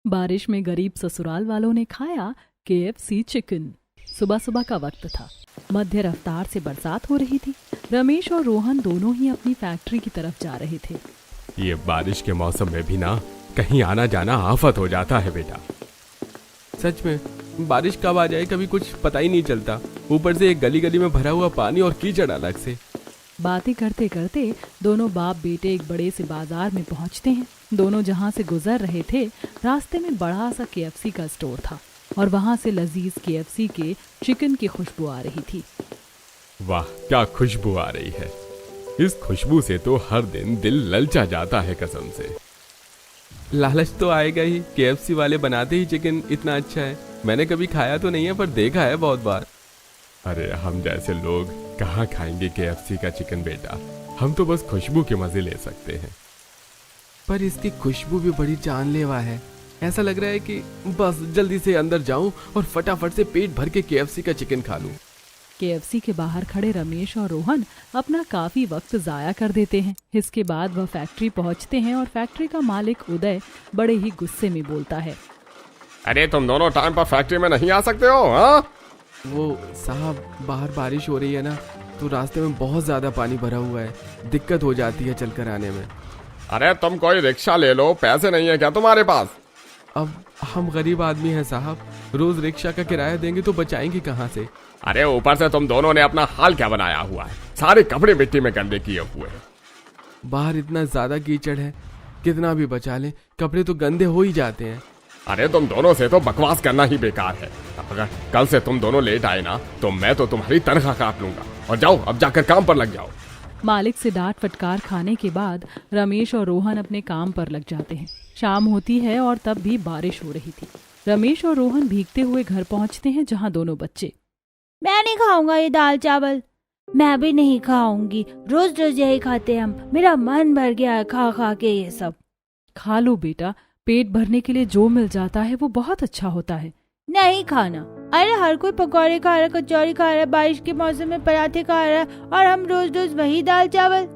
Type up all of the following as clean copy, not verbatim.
बारिश में गरीब ससुराल वालों ने खाया KFC चिकन। सुबह सुबह का वक्त था। मध्य रफ्तार से बरसात हो रही थी। रमेश और रोहन दोनों ही अपनी फैक्ट्री की तरफ जा रहे थे। ये बारिश के मौसम में भी ना कहीं आना जाना आफत हो जाता है बेटा। सच में बारिश कब आ जाए कभी कुछ पता ही नहीं चलता। ऊपर से एक गली गली में भरा हुआ पानी और कीचड़ अलग से। बातें करते करते दोनों बाप बेटे एक बड़े से बाजार में पहुंचते हैं। दोनों जहां से गुजर रहे थे, रास्ते में बड़ा सा KFC का स्टोर था और वहां से लजीज KFC के चिकन की खुशबू आ रही थी। वाह, क्या खुशबू आ रही है। इस खुशबू से तो हर दिन दिल ललचा जाता है कसम से। लालच तो आएगा ही। KFC वाले बनाते ही चिकन इतना अच्छा है। मैंने कभी खाया तो नहीं है पर देखा है बहुत बार। अरे हम जैसे लोग कहाँ खाएंगे KFC का चिकन बेटा। हम तो बस खुशबू के मजे ले सकते हैं। पर इसकी खुशबू भी बड़ी जानलेवा है। ऐसा लग रहा है कि बस जल्दी से अंदर जाऊं और फटाफट से पेट भर के KFC का चिकन खा लूं। KFC के बाहर खड़े रमेश और रोहन अपना काफी वक्त जाया कर देते हैं। इसके बाद वह फैक्ट्री पहुंचते हैं और फैक्ट्री का मालिक उदय बड़े ही गुस्से में बोलता है, अरे तुम दोनों टाइम पर फैक्ट्री में नहीं आ सकते हो? हाँ, वो साहब बाहर बारिश हो रही है ना, तो रास्ते में बहुत ज्यादा पानी भरा हुआ है, दिक्कत हो जाती है चलकर आने में। अरे तुम कोई रिक्शा ले लो, पैसे नहीं है क्या तुम्हारे पास? अब हम गरीब आदमी हैं साहब, रोज रिक्शा का किराया देंगे तो बचाएंगे कहाँ से। अरे ऊपर से तुम दोनों ने अपना हाल क्या बनाया हुआ है। सारे कपड़े मिट्टी में गंदे किए हुए हैं। बाहर इतना ज्यादा कीचड़ है, कितना भी बचा लें कपड़े तो गंदे हो ही जाते हैं। अरे तुम दोनों से तो बकवास करना ही बेकार है। अगर कल से तुम दोनों लेट आए ना तो मैं तो तुम्हारी तनख्वाह काट लूंगा। और जाओ अब जाकर काम पर लग जाओ। मालिक से डांट फटकार खाने के बाद रमेश और रोहन अपने काम पर लग जाते हैं। शाम होती है और तब भी बारिश हो रही थी। रमेश और रोहन भीगते हुए घर पहुंचते हैं जहां दोनों बच्चे, मैं नहीं खाऊंगा ये दाल चावल। मैं भी नहीं खाऊंगी, रोज रोज यही खाते हैं हम। मेरा मन भर गया है खा खा के ये सब। खा लो बेटा, पेट भरने के लिए जो मिल जाता है वो बहुत अच्छा होता है। नहीं खाना। अरे हर कोई पकौड़े खा रहा है, कचौड़ी खा रहा है, बारिश के मौसम में पराठे खा रहा है और हम रोज रोज वही दाल चावल।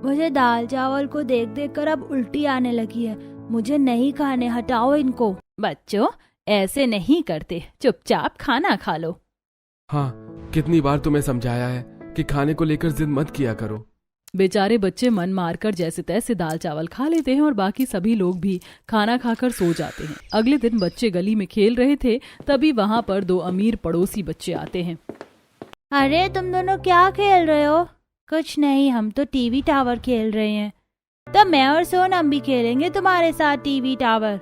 मुझे दाल चावल को देख देख कर अब उल्टी आने लगी है। मुझे नहीं खाने, हटाओ इनको। बच्चों ऐसे नहीं करते, चुपचाप खाना खा लो। हाँ, कितनी बार तुम्हें समझाया है कि खाने को लेकर जिद मत किया करो। बेचारे बच्चे मन मारकर जैसे तैसे दाल चावल खा लेते हैं और बाकी सभी लोग भी खाना खाकर सो जाते हैं। अगले दिन बच्चे गली में खेल रहे थे, तभी वहाँ पर दो अमीर पड़ोसी बच्चे आते हैं। अरे तुम दोनों क्या खेल रहे हो? कुछ नहीं, हम तो टीवी टावर खेल रहे हैं। तो मैं और सोनम भी खेलेंगे तुम्हारे साथ टीवी टावर।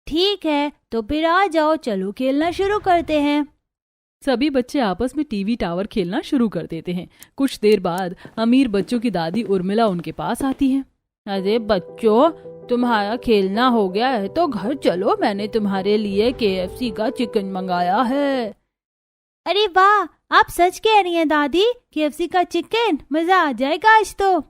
ठीक है, तो फिर आ जाओ, चलो खेलना शुरू करते हैं। सभी बच्चे आपस में टीवी टावर खेलना शुरू कर देते हैं। कुछ देर बाद अमीर बच्चों की दादी उर्मिला उनके पास आती है। अरे बच्चों, तुम्हारा खेलना हो गया है तो घर चलो, मैंने तुम्हारे लिए KFC का चिकन मंगाया है। अरे वाह, आप सच कह रही हैं दादी? KFC का चिकन, मजा आ जाएगा आज तो।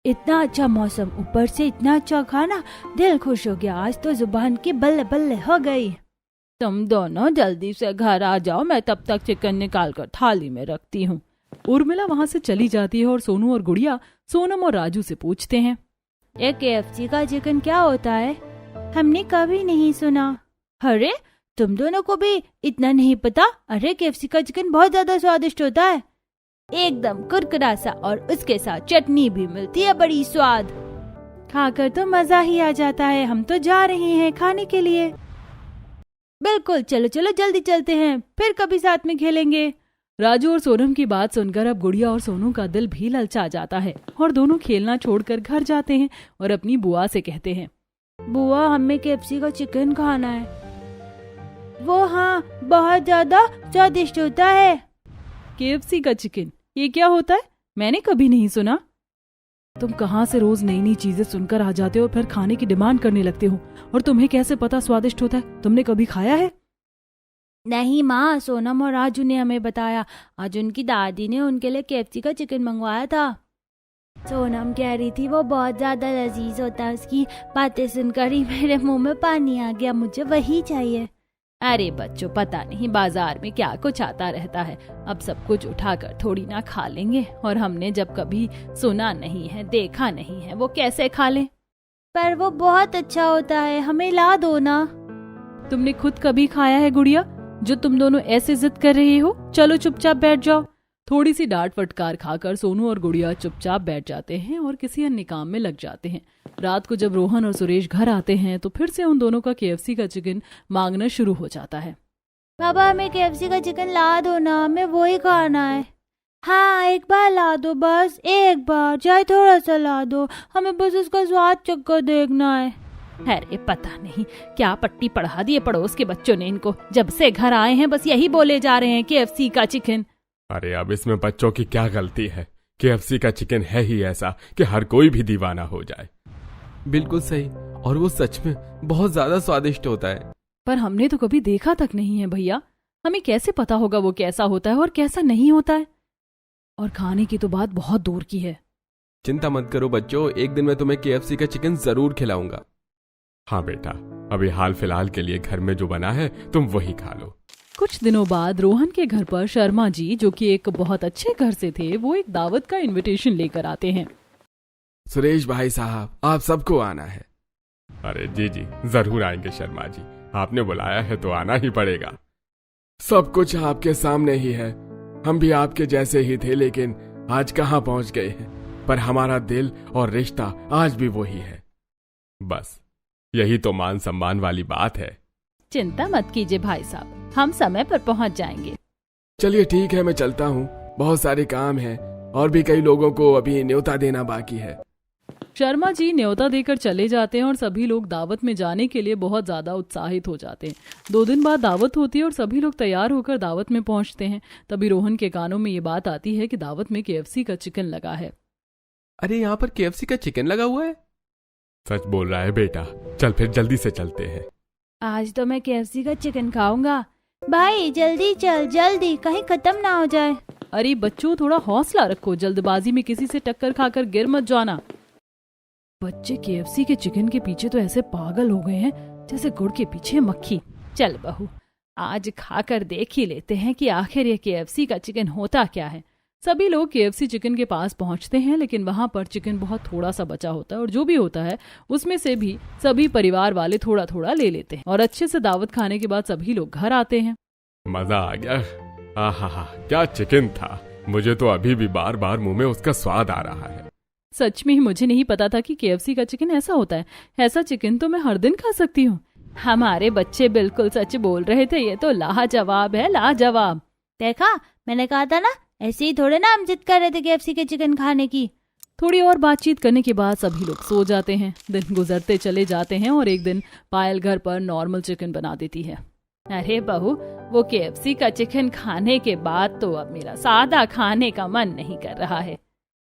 इतना अच्छा मौसम, ऊपर से इतना अच्छा खाना, दिल खुश हो गया। आज तो जुबान की बल्ले बल्ले हो गई। तुम दोनों जल्दी से घर आ जाओ, मैं तब तक चिकन निकाल कर थाली में रखती हूँ। उर्मिला वहाँ से चली जाती है और सोनू और गुड़िया सोनम और राजू से पूछते हैं, ये KFC का चिकन क्या होता है? हमने कभी नहीं सुना। अरे तुम दोनों को भी इतना नहीं पता? अरे KFC का चिकन बहुत ज्यादा स्वादिष्ट होता है, एकदम कुरकुरा सा, और उसके साथ चटनी भी मिलती है, बड़ी स्वाद। खाकर तो मजा ही आ जाता है। हम तो जा रहे हैं खाने के लिए। बिल्कुल, चलो चलो जल्दी चलते हैं, फिर कभी साथ में खेलेंगे। राजू और सोनम की बात सुनकर अब गुड़िया और सोनू का दिल भी ललचा जाता है और दोनों खेलना छोड़कर घर जाते हैं और अपनी बुआ से कहते हैं, बुआ हमें KFC का चिकन खाना है। वो हाँ, बहुत ज्यादा स्वादिष्ट होता है। KFC का चिकन, ये क्या होता है? मैंने कभी नहीं सुना। तुम कहाँ से रोज नई नई चीजें सुनकर आ जाते हो और फिर खाने की डिमांड करने लगते हो, और तुम्हें कैसे पता स्वादिष्ट होता है? तुमने कभी खाया है? नहीं माँ, सोनम और राजू ने हमें बताया। आज उनकी दादी ने उनके लिए KFC का चिकन मंगवाया था। सोनम कह रही थी वो बहुत ज्यादा लजीज होता है। उसकी बातें सुनकर ही मेरे मुंह में पानी आ गया, मुझे वही चाहिए। अरे बच्चों, पता नहीं बाजार में क्या कुछ आता रहता है। अब सब कुछ उठाकर थोड़ी ना खा लेंगे, और हमने जब कभी सुना नहीं है, देखा नहीं है, वो कैसे खा लें? पर वो बहुत अच्छा होता है, हमें ला दो ना। तुमने खुद कभी खाया है गुड़िया, जो तुम दोनों ऐसे जिद कर रही हो? चलो चुपचाप बैठ जाओ। थोड़ी सी डांट फटकार खाकर सोनू और गुड़िया चुपचाप बैठ जाते हैं और किसी अन्य काम में लग जाते हैं। रात को जब रोहन और सुरेश घर आते हैं तो फिर से उन दोनों का केएफसी का चिकन मांगना शुरू हो जाता है। पापा हमें केएफसी का चिकन ला दो ना, हमें वही खाना है। हाँ एक बार ला दो, बस एक बार, चाहे थोड़ा सा ला दो, हमें बस उसका स्वाद चक्कर देखना है। अरे पता नहीं क्या पट्टी पढ़ा दी है पड़ोस के बच्चों ने इनको, जब से घर आए हैं बस यही बोले जा रहे हैं केएफसी का चिकन। अरे अब इसमें बच्चों की क्या गलती है? केएफसी का चिकन है ही ऐसा कि हर कोई भी दीवाना हो जाए। बिल्कुल सही, और वो सच में बहुत ज्यादा स्वादिष्ट होता है। पर हमने तो कभी देखा तक नहीं है भैया, हमें कैसे पता होगा वो कैसा होता है और कैसा नहीं होता है? और खाने की तो बात बहुत दूर की है। चिंता मत करो बच्चों, एक दिन मैं तुम्हें केएफसी का चिकन जरूर खिलाऊंगा। हाँ बेटा, अभी हाल फिलहाल के लिए घर में जो बना है तुम वही खा लो। कुछ दिनों बाद रोहन के घर पर शर्मा जी, जो कि एक बहुत अच्छे घर से थे, वो एक दावत का इनविटेशन लेकर आते हैं। सुरेश भाई साहब, आप सबको आना है। अरे जी जी, जरूर आएंगे शर्मा जी, आपने बुलाया है तो आना ही पड़ेगा। सब कुछ आपके सामने ही है, हम भी आपके जैसे ही थे, लेकिन आज कहाँ पहुँच गए हैं, पर हमारा दिल और रिश्ता आज भी वही है। बस यही तो मान सम्मान वाली बात है। चिंता मत कीजिए भाई साहब, हम समय पर पहुंच जाएंगे। चलिए ठीक है, मैं चलता हूँ, बहुत सारे काम हैं और भी कई लोगों को अभी न्योता देना बाकी है। शर्मा जी न्योता देकर चले जाते हैं और सभी लोग दावत में जाने के लिए बहुत ज्यादा उत्साहित हो जाते हैं। 2 दिन बाद दावत होती है और सभी लोग तैयार होकर दावत में पहुंचते हैं। तभी रोहन के कानों में ये बात आती है कि दावत में केएफसी का चिकन लगा है। अरे यहाँ पर केएफसी का चिकन लगा हुआ है? सच बोल रहा है बेटा, चल फिर जल्दी से चलते हैं। आज तो मैं केएफसी का चिकन खाऊंगा। भाई जल्दी चल, जल्दी, कहीं खत्म ना हो जाए। अरे बच्चों थोड़ा हौसला रखो, जल्दबाजी में किसी से टक्कर खाकर गिर मत जाना। बच्चे केएफसी के चिकन के पीछे तो ऐसे पागल हो गए हैं जैसे गुड़ के पीछे मक्खी। चल बहू, आज खाकर देख ही लेते हैं कि आखिर ये केएफसी का चिकन होता क्या है। सभी लोग केएफसी चिकन के पास पहुंचते हैं, लेकिन वहां पर चिकन बहुत थोड़ा सा बचा होता है और जो भी होता है उसमें से भी सभी परिवार वाले थोड़ा थोड़ा ले लेते हैं। और अच्छे से दावत खाने के बाद सभी लोग घर आते हैं। मजा आ गया। आहा, क्या चिकन था, मुझे तो अभी भी बार बार मुंह में उसका स्वाद आ रहा है। सच में ही मुझे नहीं पता था कि केएफसी का चिकन ऐसा होता है। ऐसा चिकन तो मैं हर दिन खा सकती हूँ। हमारे बच्चे बिल्कुल सच बोल रहे थे, ये तो लाजवाब है, लाजवाब। देखा, मैंने कहा था ना, ऐसे ही थोड़े ना हम जिद कर रहे थे केएफसी के चिकन खाने की। थोड़ी और बातचीत करने के बाद सभी लोग सो जाते हैं। दिन गुजरते चले जाते हैं और एक दिन पायल घर पर नॉर्मल चिकन बना देती है। अरे बहू, वो केएफसी का चिकन खाने के बाद तो अब मेरा सादा खाने का मन नहीं कर रहा है।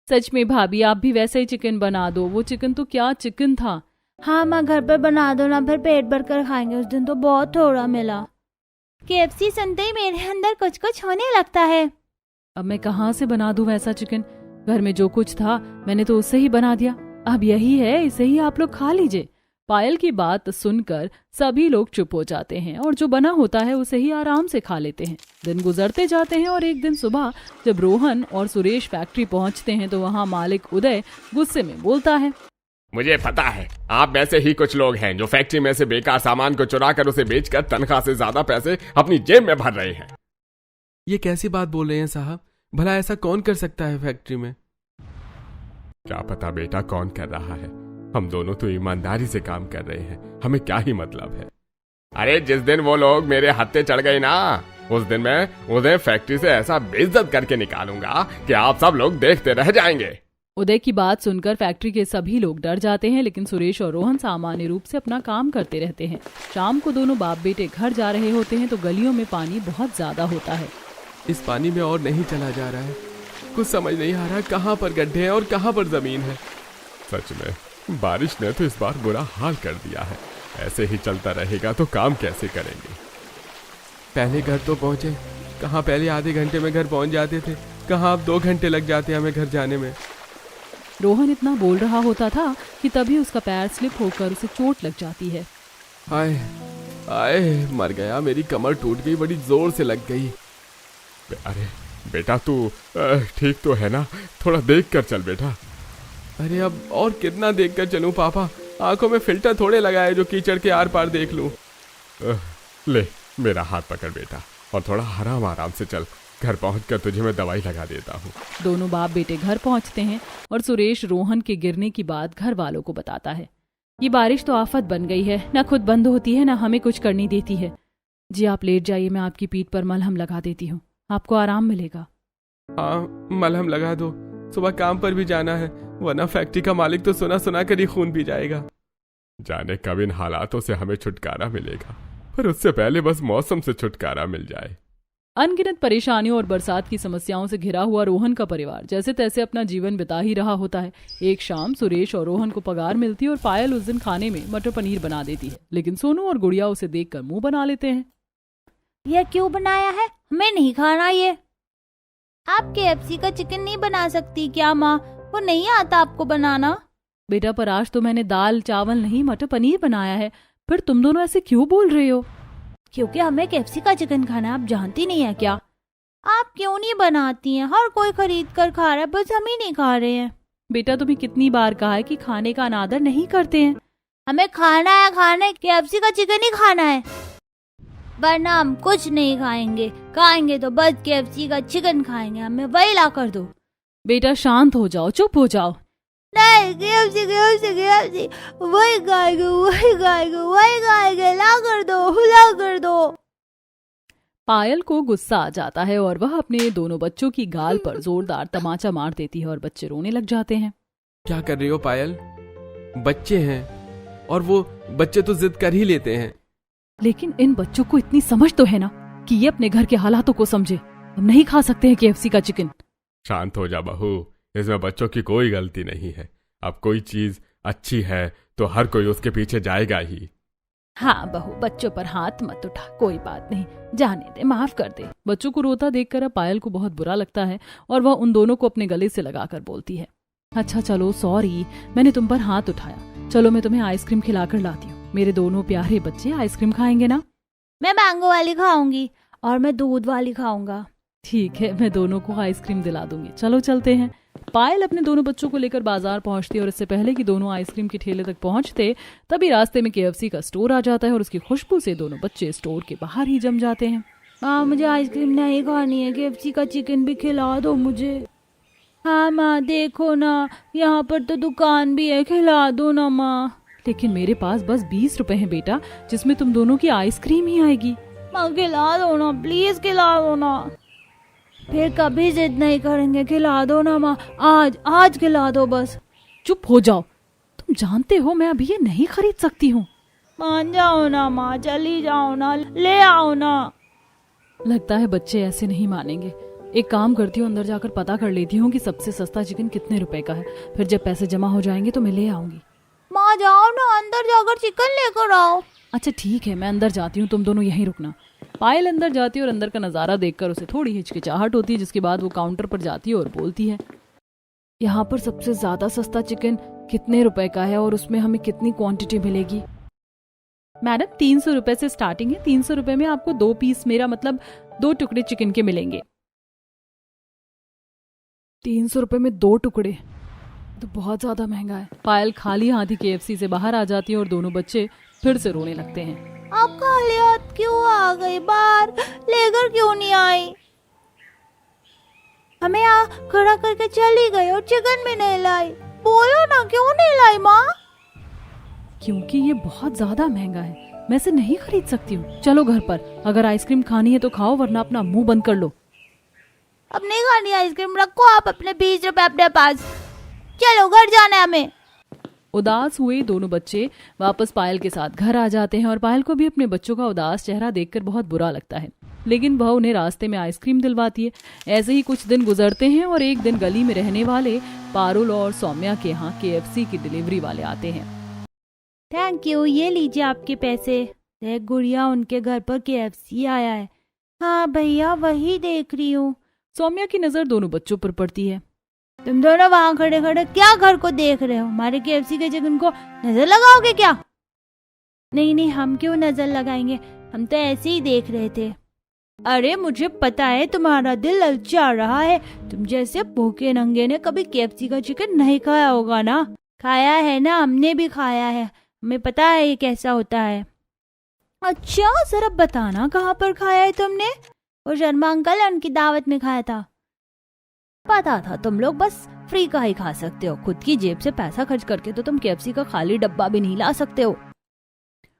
सच में भाभी, आप भी वैसे ही चिकन बना दो। वो चिकन तो क्या चिकन था। हाँ माँ, घर पर बना दो ना, फिर पेट भर कर खाएंगे। उस दिन तो बहुत थोड़ा मिला। केएफसी सुनते ही मेरे अंदर कुछ कुछ होने लगता है। अब मैं कहाँ से बना दूं वैसा चिकन? घर में जो कुछ था मैंने तो उससे ही बना दिया। अब यही है, इसे ही आप लोग खा लीजिए। पायल की बात सुनकर सभी लोग चुप हो जाते हैं और जो बना होता है उसे ही आराम से खा लेते हैं। दिन गुजरते जाते हैं और एक दिन सुबह जब रोहन और सुरेश फैक्ट्री पहुंचते हैं तो वहां मालिक उदय गुस्से में बोलता है, मुझे पता है आप में से ही कुछ लोग हैं जो फैक्ट्री में से बेकार सामान को चुरा कर उसे बेचकर तनख्वाह से ज्यादा पैसे अपनी जेब में भर रहे हैं। ये कैसी बात बोल रहे हैं साहब? भला ऐसा कौन कर सकता है फैक्ट्री में? क्या पता बेटा कौन कर रहा है, हम दोनों तो ईमानदारी से काम कर रहे हैं, हमें क्या ही मतलब है। अरे जिस दिन वो लोग मेरे हत्थे चढ़ गए ना, उस दिन मैं उन्हें फैक्ट्री से ऐसा बेइज्जत करके निकालूंगा कि आप सब लोग देखते रह जाएंगे। उदय की बात सुनकर फैक्ट्री के सभी लोग डर जाते हैं, लेकिन सुरेश और रोहन सामान्य रूप से अपना काम करते रहते हैं। शाम को दोनों बाप बेटे घर जा रहे होते हैं तो गलियों में पानी बहुत ज्यादा होता है। इस पानी में और नहीं चला जा रहा है, कुछ समझ नहीं आ रहा कहाँ पर गड्ढे हैं और कहाँ पर जमीन है। सच में बारिश ने तो इस बार बुरा हाल कर दिया है, ऐसे ही चलता रहेगा तो काम कैसे करेंगे। पहले घर तो पहुँचे, कहाँ पहले आधे घंटे में घर पहुँच जाते थे, कहाँ अब 2 घंटे लग जाते हैं हमें घर जाने में। रोहन इतना बोल रहा होता था कि तभी उसका पैर स्लिप होकर उसे चोट लग जाती है। आए आए, मर गया, मेरी कमर टूट गई, बड़ी जोर से लग गई। अरे बेटा तू ठीक तो है ना, थोड़ा देख कर चल बेटा। अरे अब और कितना देख कर चलूं पापा, आंखों में फिल्टर थोड़े लगाए जो कीचड़ के आर पार देख लूं। ले मेरा हाथ पकड़ बेटा और थोड़ा आराम आराम से चल। घर पहुंचकर तुझे मैं दवाई लगा देता हूँ। दोनों बाप बेटे घर पहुंचते हैं और सुरेश रोहन के गिरने की बात घर वालों को बताता है। ये बारिश तो आफत बन गई है, ना खुद बंद होती है ना हमें कुछ करनी देती है। जी आप लेट जाइए, मैं आपकी पीठ पर मलहम लगा देती हूँ, आपको आराम मिलेगा। हाँ मलहम लगा दो, सुबह काम पर भी जाना है, वरना फैक्ट्री का मालिक तो सुना सुना कर ही खून पी जाएगा। जाने कब इन हालातों से हमें छुटकारा मिलेगा, पर उससे पहले बस मौसम से छुटकारा मिल जाए। अनगिनत परेशानियों और बरसात की समस्याओं से घिरा हुआ रोहन का परिवार जैसे तैसे अपना जीवन बिता ही रहा होता है। एक शाम सुरेश और रोहन को पगार मिलती है और पायल उस दिन खाने में मटर पनीर बना देती है, लेकिन सोनू और गुड़िया उसे देखकर मुंह बना लेते हैं। यह क्यों बनाया है, हमें नहीं खाना ये। आप KFC का चिकन नहीं बना सकती क्या माँ, वो नहीं आता आपको बनाना? बेटा पर आज तो मैंने दाल चावल नहीं मटर पनीर बनाया है, फिर तुम दोनों ऐसे क्यों बोल रहे हो? क्योंकि हमें KFC का चिकन खाना है, आप जानती नहीं है क्या? आप क्यों नहीं बनाती हैं? हर कोई खरीद कर खा रहा है, बस हम ही नहीं खा रहे हैं। बेटा तुम्हें कितनी बार कहा है कि खाने का अनादर नहीं करते हैं। हमें खाना है, KFC का चिकन ही खाना है, वरना हम कुछ नहीं खाएंगे। खाएंगे तो बस KFC का चिकन खाएंगे, हमें वही ला कर दो। बेटा शांत हो जाओ, चुप हो जाओ। नहीं, KFC वही खाएंगे, ला कर दो। पायल को गुस्सा आ जाता है और वह अपने दोनों बच्चों की गाल पर जोरदार तमाचा मार देती है और बच्चे रोने लग जाते हैं। क्या कर रही हो पायल? बच्चे हैं और वो बच्चे तो जिद कर ही लेते हैं। लेकिन इन बच्चों को इतनी समझ तो है ना कि ये अपने घर के हालातों को समझे। हम नहीं खा सकते हैं KFC का चिकन। शांत हो जा बहू, इसमें बच्चों की कोई गलती नहीं है। अब कोई चीज अच्छी है तो हर कोई उसके पीछे जाएगा ही। हाँ बहू, बच्चों पर हाथ मत उठा, कोई बात नहीं, जाने दे, माफ कर दे। बच्चों को रोता देखकर अब पायल को बहुत बुरा लगता है और वह उन दोनों को अपने गले से लगाकर बोलती है, अच्छा चलो सॉरी, मैंने तुम पर हाथ उठाया, चलो मैं तुम्हें आइसक्रीम खिलाकर लाती हूँ। मेरे दोनों प्यारे बच्चे आइसक्रीम खाएंगे ना? मैं मैंगो वाली खाऊंगी और मैं दूध वाली खाऊंगा। ठीक है, मैं दोनों को आइसक्रीम दिला दूंगी, चलो चलते हैं। पायल अपने दोनों बच्चों को लेकर बाजार पहुंचती है और इससे पहले कि दोनों आइसक्रीम के ठेले तक पहुंचते तभी रास्ते में KFC का स्टोर आ जाता है और उसकी खुशबू से दोनों बच्चे स्टोर के बाहर ही जम जाते हैं। हाँ मुझे आइसक्रीम नहीं खानी है, KFC का चिकन भी खिला दो मुझे। हाँ माँ देखो ना, यहाँ पर तो दुकान भी है, खिला दो ना माँ। लेकिन मेरे पास बस 20 रुपए हैं बेटा, जिसमें तुम दोनों की आइसक्रीम ही आएगी। माँ खिला दो ना, प्लीज खिला दो ना। फिर कभी जिद नहीं करेंगे, खिला दो ना माँ, आज खिला दो बस। चुप हो जाओ, तुम जानते हो मैं अभी ये नहीं खरीद सकती हूँ। मान जाओ ना माँ, चली जाओ ना, ले आओ ना। लगता है बच्चे ऐसे नहीं मानेंगे। एक काम करती हूँ, अंदर जाकर पता कर लेती हूँ कि सबसे सस्ता चिकन कितने रुपए का है, फिर जब पैसे जमा हो जाएंगे तो मैं ले आऊंगी। माँ जाओ ना, अंदर जाकर चिकन लेकर आओ। अच्छा ठीक है, मैं अंदर जाती हूँ, तुम दोनों यहीं रुकना। पायल अंदर जाती है और अंदर का नज़ारा देखकर उसे थोड़ी हिचकिचाहट होती है, जिसके बाद वो काउंटर पर जाती है और बोलती है, यहाँ पर सबसे ज्यादा सस्ता चिकन कितने रुपए का है और उसमें हमें कितनी क्वांटिटी मिलेगी? मैडम 300 रुपए से स्टार्टिंग है, 300 रुपए में आपको 2 पीस, मेरा मतलब 2 टुकड़े चिकन के मिलेंगे। 300 रुपए में 2 टुकड़े तो बहुत ज्यादा महंगा है। पायल खाली हाथी KFC से बाहर आ जाती है और दोनों बच्चे फिर से रोने लगते हैं। आप खाली हाथ क्यों आ गई, बाहर लेकर क्यों नहीं आई? हमें यहाँ खड़ा करके चली गई और चिकन भी नहीं लाई। बोलो ना क्यों नहीं लाई माँ? क्योंकि ये बहुत ज्यादा महंगा है, मैं इसे नहीं खरीद सकती हूँ। चलो घर पर, अगर आइसक्रीम खानी है तो खाओ, वरना अपना मुंह बंद कर लो। अब नहीं खानी आइसक्रीम, रखो आप अपने 20 रुपए अपने पास, चलो घर जाना है हमें। उदास हुए दोनों बच्चे वापस पायल के साथ घर आ जाते हैं और पायल को भी अपने बच्चों का उदास चेहरा देखकर बहुत बुरा लगता है, लेकिन वह उन्हें रास्ते में आइसक्रीम दिलवाती है। ऐसे ही कुछ दिन गुजरते हैं और एक दिन गली में रहने वाले पारुल और सौम्या के यहाँ KFC की डिलीवरी वाले आते हैं। थैंक यू, ये लीजिए आपके पैसे। देख गुड़िया, उनके घर पर KFC आया है। हाँ भैया वही देख रही हूँ। सौम्या की नजर दोनों बच्चों पर पड़ती है। तुम दोनों वहाँ खड़े खड़े क्या घर को देख रहे हो? हमारे KFC के चिकन को नजर लगाओगे क्या? नहीं, हम क्यों नजर लगाएंगे, हम तो ऐसे ही देख रहे थे। अरे मुझे पता है तुम्हारा दिल ललचा रहा है, तुम जैसे भूखे नंगे ने कभी KFC का चिकन नहीं खाया होगा ना। खाया है ना, हमने भी खाया है, हमें पता है ये कैसा होता है। अच्छा, जरा बताना कहाँ पर खाया है तुमने? वो शर्मा अंकल है, उनकी दावत में खाया था। पता था तुम लोग बस फ्री का ही खा सकते हो, खुद की जेब से पैसा खर्च करके तो तुम केएफसी का खाली डब्बा भी नहीं ला सकते हो।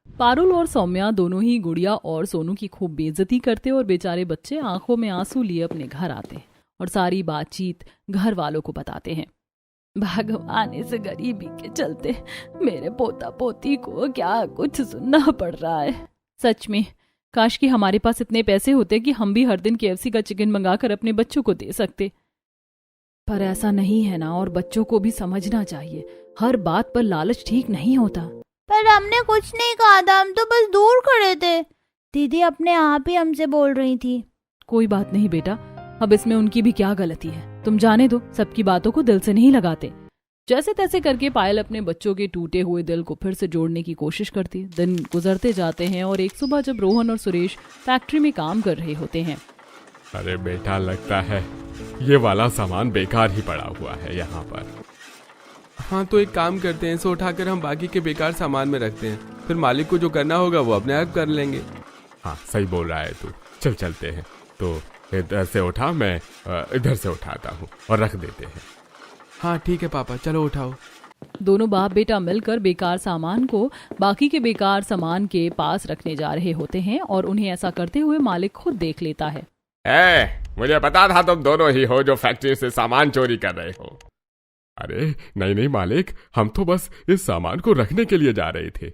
पारुल और सौम्या दोनों ही गुड़िया और सोनू की खूब बेइज्जती करते और बेचारे बच्चे आंखों में आंसू लिए अपने घर आते और सारी बातचीत घर वालों को बताते हैं। भगवान, इस गरीबी के चलते मेरे पोता पोती को क्या कुछ सुनना पड़ रहा है। सच में काश कि हमारे पास इतने पैसे होते कि हम भी हर दिन केएफसी का चिकन मंगाकर अपने बच्चों को दे सकते, पर ऐसा नहीं है ना। और बच्चों को भी समझना चाहिए, हर बात पर लालच ठीक नहीं होता। पर हमने कुछ नहीं कहा था, हम तो बस दूर खड़े थे। दीदी अपने आप ही हमसे बोल रही थी। कोई बात नहीं बेटा, अब इसमें उनकी भी क्या गलती है, तुम जाने दो, सबकी बातों को दिल से नहीं लगाते। जैसे तैसे करके पायल अपने बच्चों के टूटे हुए दिल को फिर से जोड़ने की कोशिश करती है। दिन गुजरते जाते हैं और एक सुबह जब रोहन और सुरेश फैक्ट्री में काम कर रहे होते हैं। अरे बेटा, लगता है ये वाला सामान बेकार ही पड़ा हुआ है यहाँ पर। हाँ तो एक काम करते हैं, इसे उठाकर हम बाकी के बेकार सामान में रखते हैं, फिर मालिक को जो करना होगा वो अपने आप कर लेंगे। हाँ सही बोल रहा है तू, चल चलते हैं। तो इधर से उठा, मैं इधर से उठाता हूँ और रख देते हैं। हाँ ठीक है पापा, चलो उठाओ। दोनों बाप बेटा मिलकर बेकार सामान को बाकी के बेकार सामान के पास रखने जा रहे होते हैं और उन्हें ऐसा करते हुए मालिक खुद देख लेता है। मुझे पता था तुम दोनों ही हो जो फैक्ट्री से सामान चोरी कर रहे हो। अरे नहीं नहीं मालिक, हम तो बस इस सामान को रखने के लिए जा रहे थे।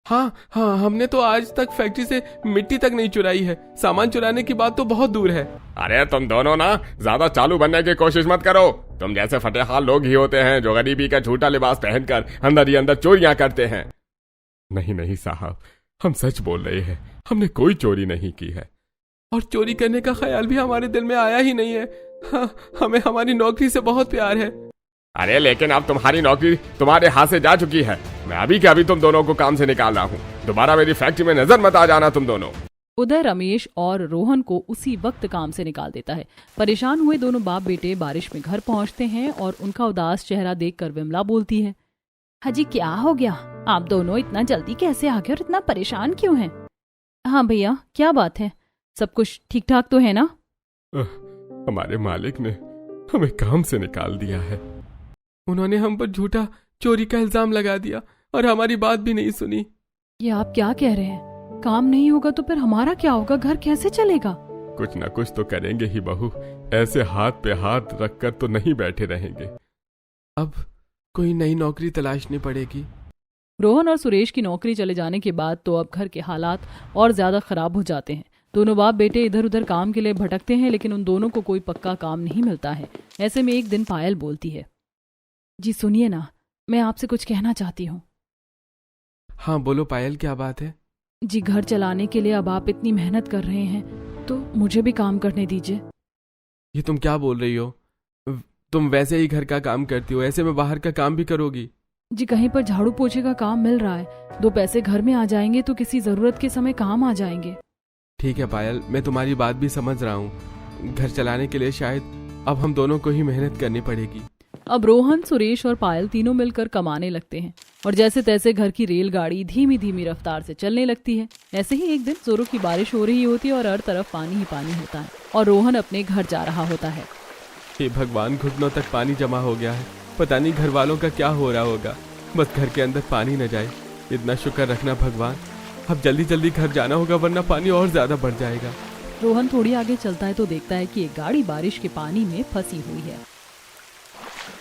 हाँ हाँ, हमने तो आज तक फैक्ट्री से मिट्टी तक नहीं चुराई है, सामान चुराने की बात तो बहुत दूर है। अरे तुम दोनों ना ज्यादा चालू बनने की कोशिश मत करो। तुम जैसे फटेहाल लोग ही होते हैं जो गरीबी का झूठा लिबास पहनकर अंदर ही अंदर चोरियां करते हैं। नहीं नहीं साहब, हम सच बोल रहे हैं, हमने कोई चोरी नहीं की है। और चोरी करने का ख्याल भी हमारे दिल में आया ही नहीं है। हाँ, हमें हमारी नौकरी से बहुत प्यार है। अरे लेकिन अब तुम्हारी नौकरी तुम्हारे हाथ से जा चुकी है। मैं अभी के अभी तुम दोनों को काम से निकाल रहा हूँ, दोबारा मेरी फैक्ट्री में नजर मत आ जाना तुम दोनों। उधर रमेश और रोहन को उसी वक्त काम से निकाल देता है। परेशान हुए दोनों बाप बेटे बारिश में घर पहुंचते हैं और उनका उदास चेहरा देखकर विमला बोलती है, हाजी क्या हो गया, आप दोनों इतना जल्दी कैसे आ गए और इतना परेशान क्यों हैं? हाँ भैया, क्या बात है, सब कुछ ठीक ठाक तो है ना? हमारे मालिक ने हमें काम से निकाल दिया है। उन्होंने हम पर झूठा चोरी का इल्जाम लगा दिया और हमारी बात भी नहीं सुनी। ये आप क्या कह रहे हैं? काम नहीं होगा तो फिर हमारा क्या होगा, घर कैसे चलेगा? कुछ न कुछ तो करेंगे ही बहू, ऐसे हाथ पे हाथ रखकर तो नहीं बैठे रहेंगे। अब कोई नई नौकरी तलाशनी पड़ेगी। रोहन और सुरेश की नौकरी चले जाने के बाद तो अब घर के हालात और ज्यादा खराब हो जाते हैं। दोनों बाप बेटे इधर उधर काम के लिए भटकते हैं, लेकिन उन दोनों को कोई पक्का काम नहीं मिलता है। ऐसे में एक दिन पायल बोलती है, जी सुनिए ना, मैं आपसे कुछ कहना चाहती हूँ। हाँ बोलो पायल, क्या बात है? जी घर चलाने के लिए अब आप इतनी मेहनत कर रहे हैं तो मुझे भी काम करने दीजिए। ये तुम क्या बोल रही हो? तुम वैसे ही घर का काम करती हो, ऐसे में बाहर का काम भी करोगी? जी कहीं पर झाड़ू पोछे का काम मिल रहा है, 2 पैसे घर में आ जाएंगे तो किसी जरूरत के समय काम आ जाएंगे। ठीक है पायल, मैं तुम्हारी बात भी समझ रहा हूँ। घर चलाने के लिए शायद अब हम दोनों को ही मेहनत करनी पड़ेगी। अब रोहन, सुरेश और पायल तीनों मिलकर कमाने लगते हैं और जैसे तैसे घर की रेलगाड़ी धीमी धीमी रफ्तार से चलने लगती है। ऐसे ही एक दिन जोरों की बारिश हो रही होती है और हर तरफ पानी ही पानी होता है और रोहन अपने घर जा रहा होता है। हे भगवान, घुटनों तक पानी जमा हो गया है, पता नहीं घर वालों का क्या हो रहा होगा। बस घर के अंदर पानी न जाए, इतना शुक्र रखना भगवान। अब जल्दी जल्दी घर जाना होगा वरना पानी और ज्यादा बढ़ जाएगा। रोहन थोड़ी आगे चलता है तो देखता है कि एक गाड़ी बारिश के पानी में फंसी हुई है।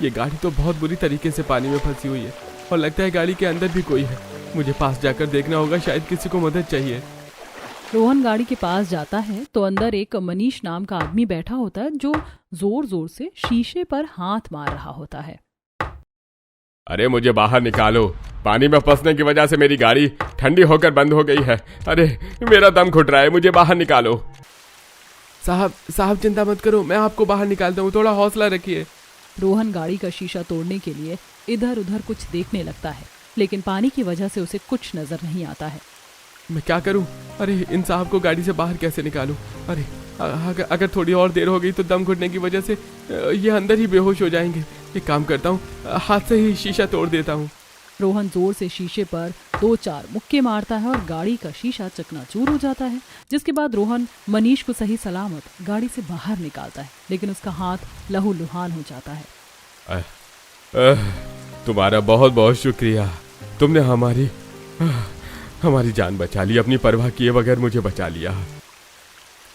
ये गाड़ी तो बहुत बुरी तरीके से पानी में फंसी हुई है और लगता है गाड़ी के अंदर भी कोई है। मुझे पास जाकर देखना होगा, शायद किसी को मदद चाहिए। रोहन गाड़ी के पास जाता है तो अंदर एक मनीष नाम का आदमी बैठा होता है जो जोर जोर से शीशे पर हाथ मार रहा होता है। अरे मुझे बाहर निकालो, पानी में फंसने की वजह से मेरी गाड़ी ठंडी होकर बंद हो गई है। अरे मेरा दम घुट रहा है, मुझे बाहर निकालो। साहब चिंता मत करो, मैं आपको बाहर निकालता हूँ, थोड़ा हौसला रखिए। रोहन गाड़ी का शीशा तोड़ने के लिए इधर उधर कुछ देखने लगता है, लेकिन पानी की वजह से उसे कुछ नजर नहीं आता है। मैं क्या करूं? अरे इन साहब को गाड़ी से बाहर कैसे निकालूं? अरे अगर थोड़ी और देर हो गई तो दम घुटने की वजह से ये अंदर ही बेहोश हो जाएंगे। एक काम करता हूँ, हाथ से ही शीशा तोड़ देता हूँ। रोहन जोर से शीशे पर 2-4 मुक्के मारता है और गाड़ी का शीशा चकनाचूर हो जाता है, जिसके बाद रोहन मनीष को सही सलामत गाड़ी से बाहर निकालता है, लेकिन उसका हाथ लहूलुहान हो जाता है। तुम्हारा बहुत बहुत शुक्रिया, तुमने हमारी जान बचा ली, अपनी परवाह किए बगैर मुझे बचा लिया।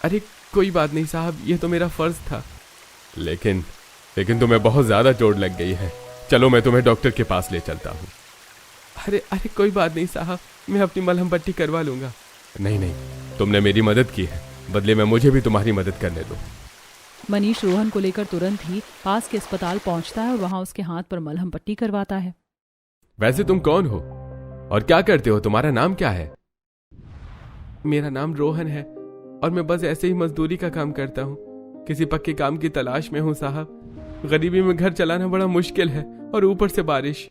अरे कोई बात नहीं साहब, ये तो मेरा फर्ज था। लेकिन तुम्हें बहुत ज्यादा चोट लग गई है, चलो मैं तुम्हें डॉक्टर के पास ले चलता हूँ। अरे कोई बात नहीं साहब, मैं अपनी मलहम पट्टी करवा लूंगा। नहीं, तुमने मेरी मदद की है, बदले में मुझे भी तुम्हारी मदद करने दो। मनीष रोहन को लेकर तुरंत ही पास के अस्पताल पहुंचता है और वहां उसके हाथ पर मलहम पट्टी करवाता है। वैसे तुम कौन हो और क्या करते हो, तुम्हारा नाम क्या है? मेरा नाम रोहन है और मैं बस ऐसे ही मजदूरी का काम करता हूँ, किसी पक्के काम की तलाश में हूँ साहब। गरीबी में घर चलाना बड़ा मुश्किल है और ऊपर से बारिश।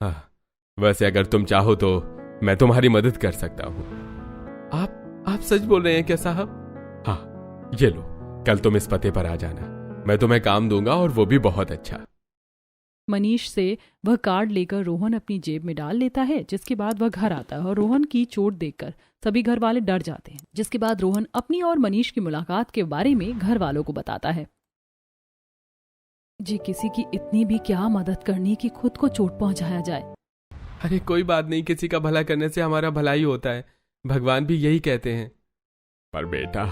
हाँ, वैसे अगर तुम चाहो तो मैं तुम्हारी मदद कर सकता हूँ। आप सच बोल रहे हैं क्या साहब? हाँ, ये लो, कल तुम इस पते पर आ जाना, मैं तुम्हें काम दूंगा और वो भी बहुत अच्छा। मनीष से वह कार्ड लेकर रोहन अपनी जेब में डाल लेता है, जिसके बाद वह घर आता है और रोहन की चोट देखकर सभी घर वाले डर जाते हैं, जिसके बाद रोहन अपनी और मनीष की मुलाकात के बारे में घर वालों को बताता है। जी, किसी की इतनी भी क्या मदद करनी कि खुद को चोट पहुंचाया जाए। अरे कोई बात नहीं, किसी का भला करने से हमारा भला ही होता है, भगवान भी यही कहते हैं। पर बेटा,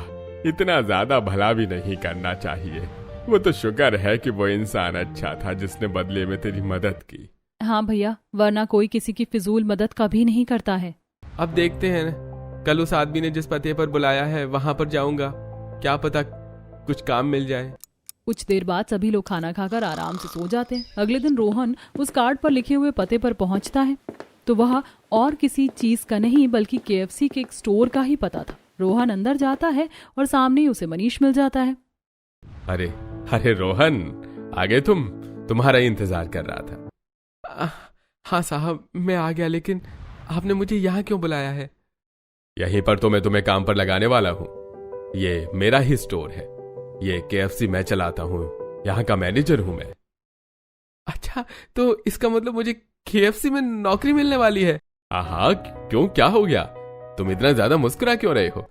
इतना ज्यादा भला भी नहीं करना चाहिए। वो तो शुक्र है कि वो इंसान अच्छा था जिसने बदले में तेरी मदद की। हाँ भैया, वरना कोई किसी की फिजूल मदद कभी नहीं करता है। अब देखते हैं, कल उस आदमी ने जिस पते पर बुलाया है वहां पर जाऊंगा, क्या पता कुछ काम मिल जाए। कुछ देर बाद सभी लोग खाना खाकर आराम से सो जाते हैं। अगले दिन रोहन उस कार्ड पर लिखे हुए पते पर पहुंचता है तो वह और किसी चीज का नहीं बल्कि KFC के एक स्टोर का ही पता था। रोहन अंदर जाता है और सामने ही उसे मनीष मिल जाता है। अरे रोहन, आगे तुम्हारा इंतजार कर रहा था। हाँ साहब, मैं आ गया, लेकिन आपने मुझे यहाँ क्यों बुलाया है? यहीं पर तो मैं तुम्हें काम पर लगाने वाला हूँ। ये मेरा ही स्टोर है, ये KFC मैं चलाता हूँ, यहाँ का मैनेजर हूँ मैं। अच्छा, तो इसका मतलब मुझे KFC में नौकरी मिलने वाली है? हाँ, क्यों, क्या हो गया? तुम इतना ज्यादा मुस्कुरा क्यों रहे हो?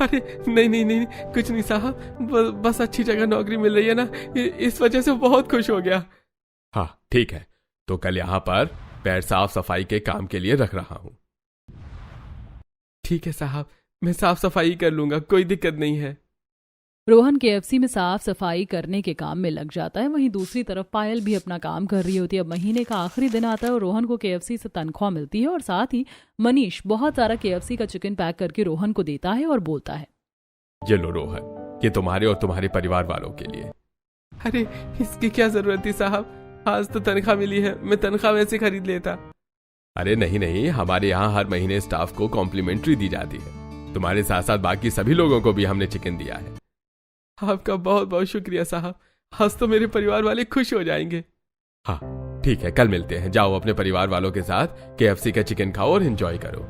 अरे नहीं, कुछ नहीं साहब, बस अच्छी जगह नौकरी मिल रही है ना, इस वजह से बहुत खुश हो गया। हाँ ठीक है, तो कल यहाँ पर पैर साफ सफाई के काम के लिए रख रहा हूँ। ठीक है साहब, मैं साफ सफाई कर लूंगा, कोई दिक्कत नहीं है। रोहन KFC में साफ सफाई करने के काम में लग जाता है। वहीं दूसरी तरफ पायल भी अपना काम कर रही होती है। अब महीने का आखिरी दिन आता है और रोहन को KFC से तनख्वाह मिलती है और साथ ही मनीष बहुत सारा KFC का चिकन पैक करके रोहन को देता है और बोलता है, ये लो रोहन, ये तुम्हारे और तुम्हारे परिवार वालों के लिए। अरे इसकी क्या जरूरत थी साहब, आज तो तनख्वाह मिली है, मैं तनख्वाह वैसे खरीद लेता। अरे नहीं, हमारे यहाँ हर महीने स्टाफ को कॉम्प्लीमेंट्री दी जाती है, तुम्हारे साथ साथ बाकी सभी लोगों को भी हमने चिकन दिया है। आपका बहुत बहुत शुक्रिया साहब, आज तो मेरे परिवार वाले खुश हो जाएंगे। हाँ ठीक है, कल मिलते हैं, जाओ अपने परिवार वालों के साथ KFC का चिकन खाओ और एंजॉय करो।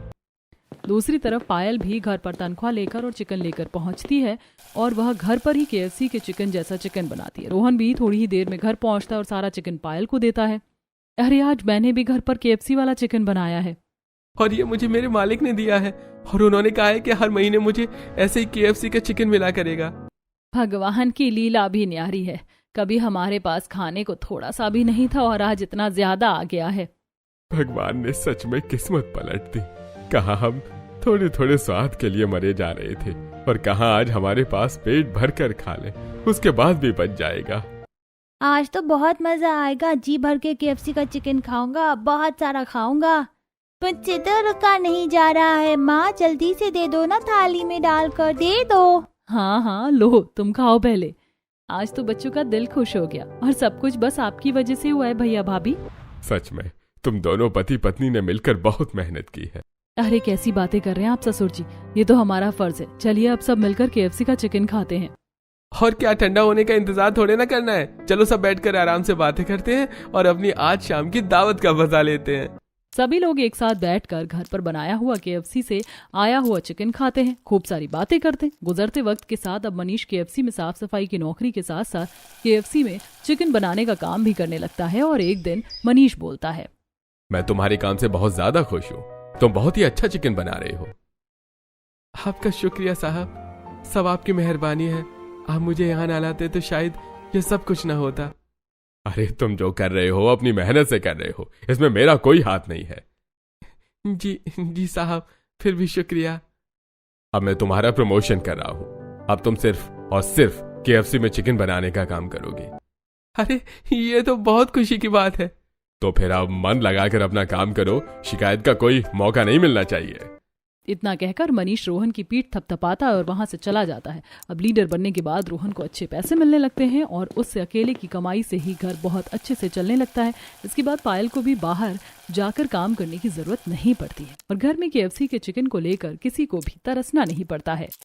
दूसरी तरफ पायल भी घर पर तनख्वाह लेकर और चिकन लेकर पहुंचती है और वह घर पर ही KFC के चिकन जैसा चिकन बनाती है। रोहन भी थोड़ी ही देर में घर पहुंचता है और सारा चिकन पायल को देता है। अरे आज मैंने भी घर पर KFC वाला चिकन बनाया है और ये मुझे मेरे मालिक ने दिया है और उन्होंने कहा है कि हर महीने मुझे ऐसे ही KFC का चिकन मिला करेगा। भगवान की लीला भी न्यारी है, कभी हमारे पास खाने को थोड़ा सा भी नहीं था और आज इतना ज्यादा आ गया है। भगवान ने सच में किस्मत पलट दी। कहा हम थोड़े थोड़े स्वाद के लिए मरे जा रहे थे और कहा आज हमारे पास पेट भर कर खा ले, उसके बाद भी बच जाएगा। आज तो बहुत मजा आएगा, जी भर के KFC का चिकन खाऊंगा, बहुत सारा खाऊंगा। मुझसे तो रुका नहीं जा रहा है, माँ जल्दी से दे दो ना, थाली में डालकर दे दो। हाँ लो, तुम खाओ पहले। आज तो बच्चों का दिल खुश हो गया और सब कुछ बस आपकी वजह से हुआ है भैया भाभी। सच में तुम दोनों पति पत्नी ने मिलकर बहुत मेहनत की है। अरे कैसी बातें कर रहे हैं आप ससुर जी, ये तो हमारा फर्ज है। चलिए अब सब मिलकर KFC का चिकन खाते हैं। और क्या ठंडा होने का इंतजार थोड़े ना करना है, चलो सब बैठकर आराम से बातें करते हैं और अपनी आज शाम की दावत का मजा लेते हैं। सभी लोग एक साथ बैठकर घर पर बनाया हुआ केएफसी से आया हुआ चिकन खाते हैं, खूब सारी बातें करते हैं। गुजरते वक्त के साथ अब मनीष केएफसी में साफ सफाई की नौकरी के साथ साथ केएफसी में चिकन बनाने का काम भी करने लगता है। और एक दिन मनीष बोलता है, मैं तुम्हारे काम से बहुत ज्यादा खुश हूँ। तुम बहुत ही अच्छा चिकन बना रहे हो। आपका शुक्रिया साहब, सब आपकी मेहरबानी है। आप मुझे यहाँ ना लाते तो शायद ये सब कुछ ना होता। अरे तुम जो कर रहे हो अपनी मेहनत से कर रहे हो, इसमें मेरा कोई हाथ नहीं है। जी साहब, फिर भी शुक्रिया। अब मैं तुम्हारा प्रमोशन कर रहा हूँ। अब तुम सिर्फ और सिर्फ केएफसी में चिकन बनाने का काम करोगे। अरे ये तो बहुत खुशी की बात है। तो फिर अब मन लगाकर अपना काम करो, शिकायत का कोई मौका नहीं मिलना चाहिए। इतना कहकर मनीष रोहन की पीठ थपथपाता है और वहां से चला जाता है। अब लीडर बनने के बाद रोहन को अच्छे पैसे मिलने लगते हैं और उससे अकेले की कमाई से ही घर बहुत अच्छे से चलने लगता है। इसके बाद पायल को भी बाहर जाकर काम करने की जरूरत नहीं पड़ती है और घर में केएफसी के चिकन को लेकर किसी को भी तरसना नहीं पड़ता है।